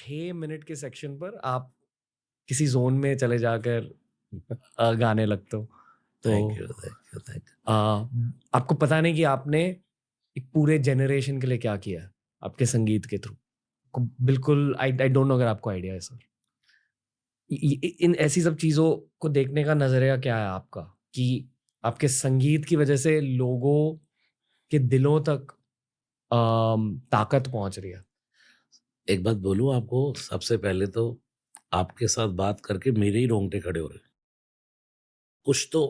6 minute के section पर आप किसी ज़ोन में चले जाकर गाने लगते हो। थैंक तो you, thank you, thank you. अ, आपको पता नहीं कि आपने एक पूरे जनरेशन के लिए क्या किया है, आपके संगीत के थ्रू। को बिल्कुल आई आई डोंट नो अगर आपको आइडिया है सर। इन ऐसी सब चीज़ों को देखने का नज़रिया क्या है आपका? कि आपके संगीत की वज़ह से लोगों के दिलों तक ताकत पहुँच रही है। एक बात बोलूँ आपको, सबसे पहले तो आपके साथ बात करके मेरे ही रोंगटे खड़े हो रहे हैं। कुछ तो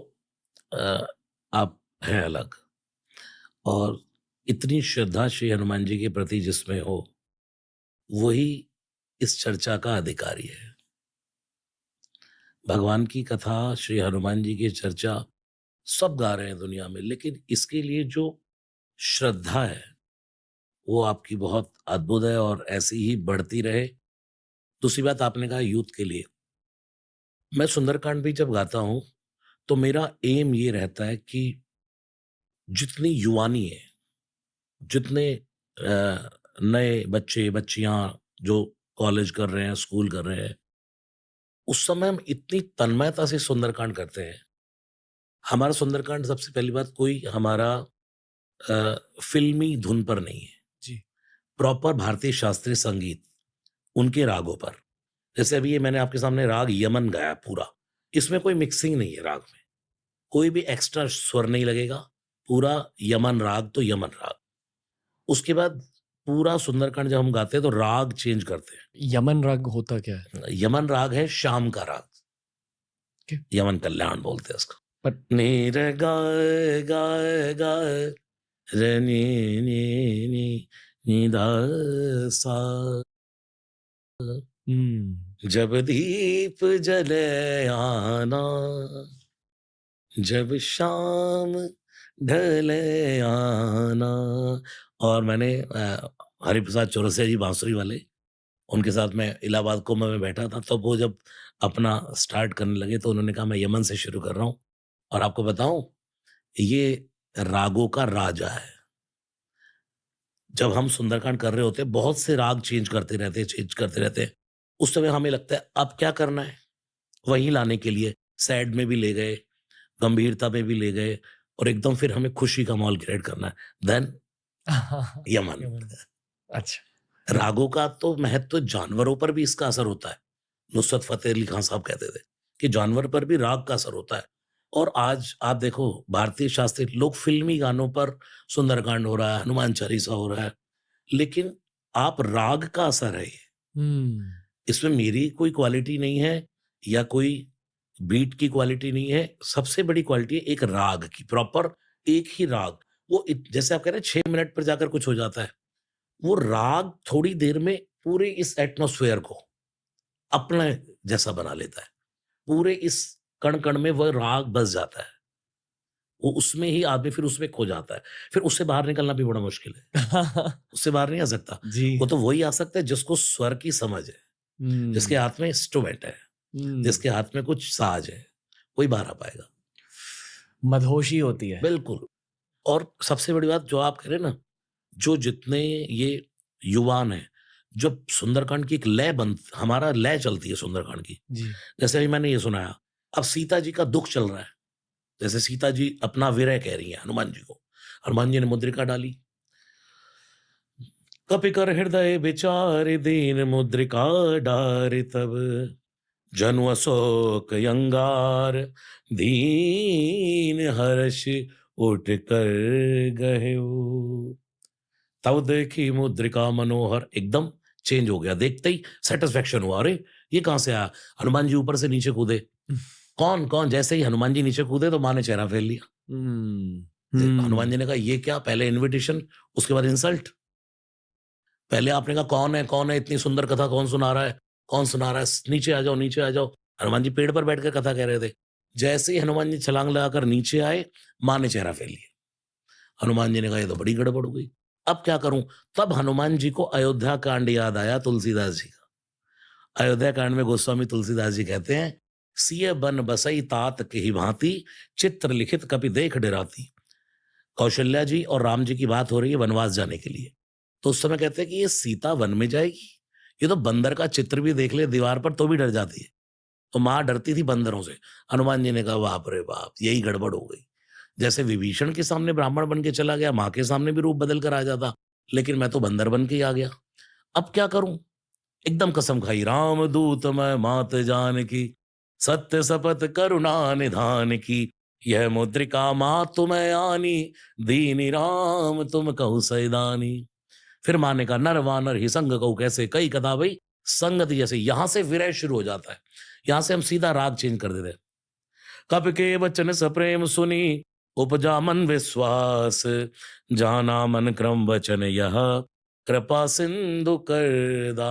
अ, आप हैं अलग, और इतनी श्रद्धा श्री हनुमान जी के प्रति जिसमें हो, वही इस चर्चा का अधिकारी है। भगवान की कथा, श्री हनुमान जी की चर्चा सब गा रहे हैं दुनिया में, लेकिन इसके लिए जो श्रद्धा है, वो आपकी बहुत अद्भुत है और ऐसी ही बढ़ती रहे। दूसरी बात आपने कहा यूथ के लिए, मैं सुंदरकांड भी जब गाता हूँ, तो मेरा एम ये रहता है कि जितनी युवानी है, जितने नए बच्चे, बच्चियाँ जो कॉलेज कर रहे हैं, स्कूल कर रहे हैं, उस समय हम इतनी तन्मयता से सुंदरकांड करते हैं। हमारा सुंदरकांड सबसे पहली बात कोई हमारा फ़िल्मी धुन पर नहीं है, जी। प्रॉपर भारतीय शास्त्रीय संगीत, उनके रागों पर। जैसे अभी ये मैंने आपके सामने राग यमन गाया पूरा, इसमें कोई मिक्सिंग नहीं है राग में, कोई भी एक्स्ट्रा स्वर नहीं लगेगा, पूरा यमन राग तो यमन राग। उसके बाद पूरा सुंदरकांड जब हम गाते हैं तो राग चेंज करते हैं। यमन राग होता क्या है? यमन राग है शाम का राग, ओके। यमन कल्याण बोलते हैं उसको। बट नीर गाए गाए गाए रे नी नी नी नी धा सा, हुँ। जब दीप जले आना, जब शाम ढले आना। और मैंने हरिप्रसाद चौरसिया जी बांसुरी वाले, उनके साथ मैं इलाहाबाद कुंभ में बैठा था, तब वो जब अपना स्टार्ट करने लगे तो उन्होंने कहा मैं यमन से शुरू कर रहा हूँ। और आपको बताऊं, ये रागों का राजा है। जब हम सुंदरकांड कर रहे होते हैं, बहुत से राग चेंज करते रहते हैं, चेंज करते रहते हैं। उस समय हमें लगता है अब क्या करना है, वहीं लाने के लिए सैड में भी ले गए, गंभीरता में भी ले गए, और एकदम फिर हमें खुशी का माहौल क्रिएट करना है, देन यमन। यमन। अच्छा। रागों का तो महत्व जानवरों पर भी इसका असर होता है। नुसरत फ़तेह अली खान साहब कहते थे कि जानवर पर भी राग का असर होता है। और आज आप देखो, भारतीय शास्त्रीय लोग फ़िल्मी गानों पर सुंदरकांड हो रहा है, हनुमान चालीसा हो रहा है, लेकिन आप राग का असर है ये। हुँ। इसमें मेरी कोई क्वालिटी नहीं है या कोई बीट की क्वालिटी नहीं है। सबसे बड़ी क्वालिटी है एक राग की, प्रॉपर एक ही राग। वो जैसे आप कह रहे हैं 6 मिनट पर जाकर कुछ हो जाता है, वो राग थोड़ी देर में पूरे इस एटमॉस्फेयर को अपने जैसा बना लेता है। पूरे इस कण-कण में वह राग बस जाता है। वो उसमें ही आदमी फिर उसमें खो जाता है। फिर उससे बाहर निकलना भी बड़ा मुश्किल है। उससे बाहर नहीं आ सकता। जी। वो तो वही आ सकता है जिसको स्वर की समझ है, जिसके हुँ। हाथ में इंस्ट्रूमेंट है, हुँ। जिसके हाथ में कुछ साज है, वही बाहर आ पाएगा। मदहोशी होती है। बिल्कुल। और सबसे बड़ी बात जो आप कह रहे हैं ना, जो जितने ये युवान हैं, जब सुंदरकांड की एक लय हमारा लय चलती है सुंदरकांड की। जी। जैसे अभी मैंने ये सुनाया, अब सीता जी का दुःख चल रहा है। जैसे सीता जी अपना विरह कह रही हैं हनुमान जी को। हनुमान जी ने मुद्रिका डाली। कपि कर हृदय विचार दीन मुद्रिका डारि तब, जनु अशोक यंगार दीन हर्ष उठ कर गह्यो। तब देखी मुद्रिका मनोहर, एकदम चेंज हो गया। देखते ही सेटिस्फेक्शन हुआ, अरे ये कहां से आया। हनुमान जी ऊपर से नीचे कूदे। कौन कौन, जैसे ही हनुमान जी नीचे कूदे तो माँ ने चेहरा फेर लिया। हुँ। हनुमान हुँ। जी ने कहा ये क्या, पहले इनविटेशन, उसके बाद इंसल्ट। पहले आपने कहा कौन है, इतनी सुंदर कथा कौन सुना रहा है, कौन सुना रहा है, नीचे आ जाओ, नीचे आ जाओ। हनुमान जी पेड़ पर बैठकर कथा कह रहे थे। जैसे ही हनुमान जी छलांग लगाकर नीचे आए, माँ ने चेहरा फेर लिया। हनुमान जी ने कहा ये तो बड़ी गड़बड़ हो गई, अब क्या करूं। तब हनुमान जी को अयोध्या कांड याद आया तुलसीदास जी का। अयोध्या कांड में गोस्वामी तुलसीदास जी कहते हैं, सिय बन बसई तात के ही भांति, चित्र लिखित कपि देख डराती। कौशल्या जी और राम जी की बात हो रही है वनवास जाने के लिए। तो उस समय कहते हैं कि ये सीता वन में जाएगी, ये तो बंदर का चित्र भी देख ले दीवार पर तो भी डर जाती है। तो माँ डरती थी बंदरों से। हनुमान जी ने कहा बाप रे बाप! यही गड़बड़ हो गई। जैसे विभीषण के सामने ब्राह्मण बन के चला गया, माँ के सामने भी रूप बदल कर आ जाता, लेकिन मैं तो बंदर बन के ही आ गया। अब क्या करूँ? एकदम कसम खाई, राम दूत मैं मात जानकी, सत्य शपथ करुणा निधान की, यह मुद्रिका मातु मैं आनी, दीनि राम तुम कहु सैदानी। फिर माँ ने कहा नर वानर ही संग कहू कैसे, कई कथा भई संगति जैसे। यहां से विरह शुरू हो जाता है। यहां से हम सीधा राग चेंज कर देते हैं। कब के वचन सप्रेम सुनी, उपजा मन विश्वास, जाना मन क्रम वचन यह, कृपा सिंधु करदा।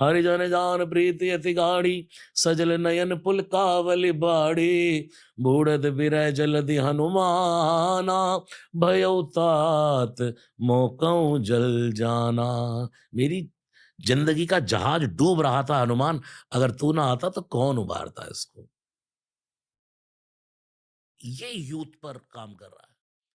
हरिजन जान प्रीति अति गाढ़ी, सजल नयन पुलकावली बाड़ी, बूढ़द विरह जलधि हनुमाना, भयउ तात मोकऊ जल जाना। मेरी जिंदगी का जहाज डूब रहा था हनुमान, अगर तू ना आता तो कौन उबारता इसको। ये यूथ पर काम कर रहा है।